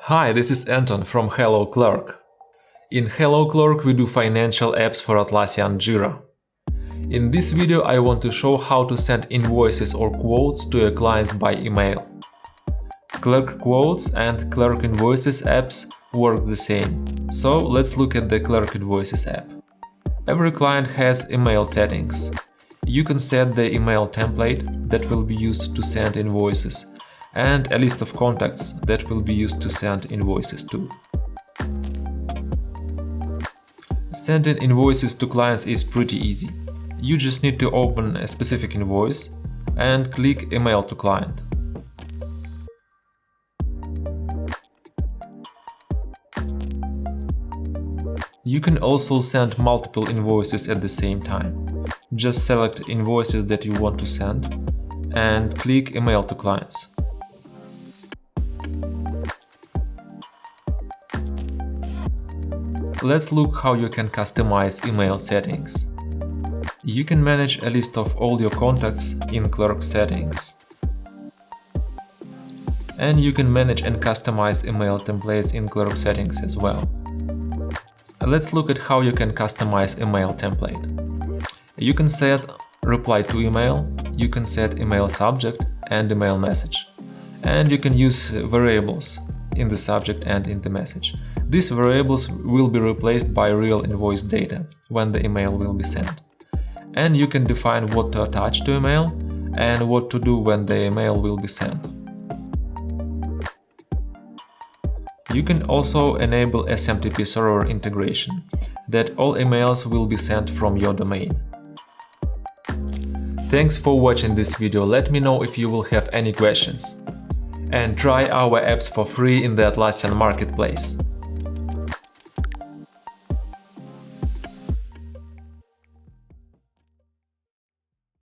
Hi, this is Anton from Hello Clerk. In Hello Clerk we do financial apps for Atlassian Jira. In this video I want to show how to send invoices or quotes to your clients by email. Clerk Quotes and Clerk Invoices apps work the same, so let's look at the Clerk Invoices app. Every client has email settings. You can set the email template that will be used to send invoices and a list of contacts that will be used to send invoices to. Sending invoices to clients is pretty easy. You just need to open a specific invoice and click Email to Client. You can also send multiple invoices at the same time. Just select invoices that you want to send and click Email to Clients. Let's look how you can customize email settings. You can manage a list of all your contacts in Clerk settings. And you can manage and customize email templates in Clerk settings as well. Let's look at how you can customize email template. You can set reply to email, you can set email subject and email message. And you can use variables in the subject and in the message. These variables will be replaced by real invoice data when the email will be sent. And you can define what to attach to email and what to do when the email will be sent. You can also enable SMTP server integration, that all emails will be sent from your domain. Thanks for watching this video. Let me know if you will have any questions. And try our apps for free in the Atlassian marketplace.